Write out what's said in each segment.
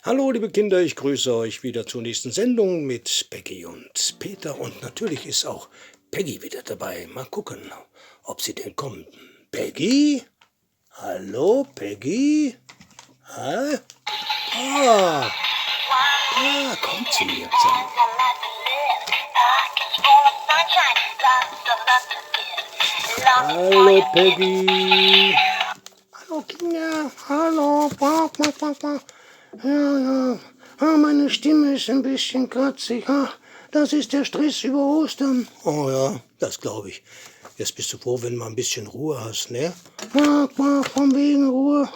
Hallo liebe Kinder, ich grüße euch wieder zur nächsten Sendung mit Peggy und Peter und natürlich ist auch Peggy wieder dabei. Mal gucken, ob sie denn kommt. Peggy? Hallo Peggy? Ah, ah, kommt sie jetzt an. Hallo Peggy. Hallo Kinder, hallo, quack, quack, quack, quack. Ja, meine Stimme ist ein bisschen kratzig. Das ist der Stress über Ostern. Oh ja, das glaube ich. Jetzt bist du froh, wenn du mal ein bisschen Ruhe hast, ne? Quack, quack, von wegen Ruhe.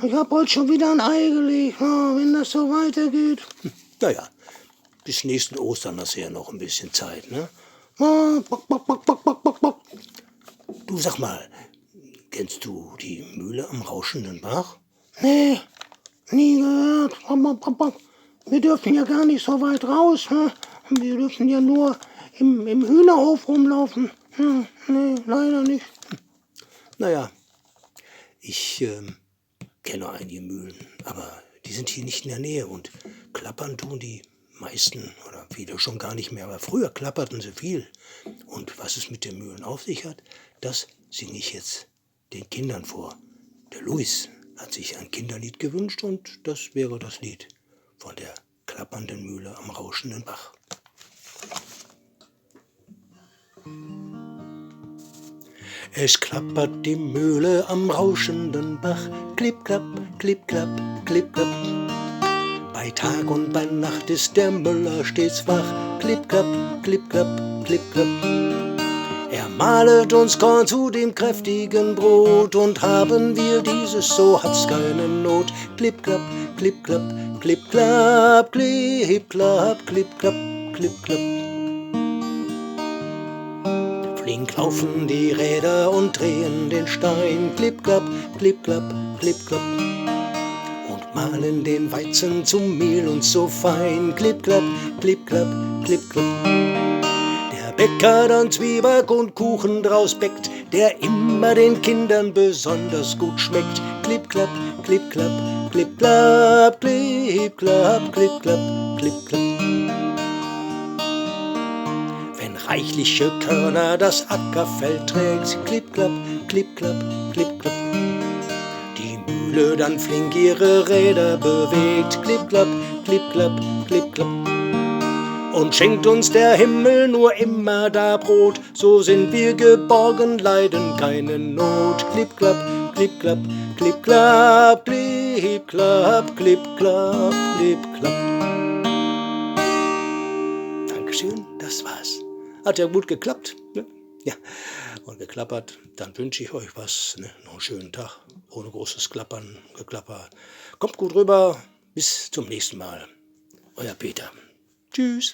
Ich hab heute schon wieder ein Ei gelegt, wenn das so weitergeht. Naja, bis nächsten Ostern hast du ja noch ein bisschen Zeit, ne? Quack, quack, quack, quack, quack, quack, quack. Du sag mal, kennst du die Mühle am rauschenden Bach? Nee, nie gehört. Quack, quack, quack, quack. Wir dürfen ja gar nicht so weit raus. Wir dürfen ja nur im Hühnerhof rumlaufen. Nee, leider nicht. Naja, ich kenne einige Mühlen, aber die sind hier nicht in der Nähe und klappern tun die meisten oder viele schon gar nicht mehr. Aber früher klapperten sie viel. Und was es mit den Mühlen auf sich hat, das singe ich jetzt den Kindern vor. Der Luis hat sich ein Kinderlied gewünscht und das wäre das Lied von der klappernden Mühle am rauschenden Bach. Es klappert die Mühle am rauschenden Bach, klipp, klapp, klipp, klapp, klipp, klapp. Bei Tag und bei Nacht ist der Müller stets wach, klipp, klapp, klipp, klapp, klipp, klapp. Er mahlet uns Korn zu dem kräftigen Brot und haben wir dieses, so hat's keine Not. Klipp, klapp, klipp, klapp, klipp, klapp, klipp, klapp, klipp, klapp, klipp, klapp. Flink laufen die Räder und drehen den Stein, klipp, klapp, klipp, klapp, klipp, klapp. Und mahlen den Weizen zum Mehl und so fein, klipp, klapp, klipp, klapp, klipp, klapp. Der Bäcker dann Zwieback und Kuchen draus bäckt, der immer den Kindern besonders gut schmeckt. Klipp, klapp, klipp, klapp, klipp, klapp, klipp, klapp, klipp, klapp, klipp, klapp. Wenn reichliche Körner das Ackerfeld trägt, klipp, klapp, klipp, klapp, klipp, klapp. Die Mühle dann flink ihre Räder bewegt, klipp, klapp, klipp, klapp, klipp, klapp. Und schenkt uns der Himmel nur immer da Brot, so sind wir geborgen, leiden keine Not. Klipp, klapp, klipp, klapp, klipp, klapp, klipp, klapp, klipp, klapp, klipp, klapp. Dankeschön, das war's. Hat ja gut geklappt, ne? Ja, und geklappert. Dann wünsche ich euch was, ne? Noch einen schönen Tag, ohne großes Klappern, Geklapper. Kommt gut rüber, bis zum nächsten Mal. Euer Peter. Tschüss.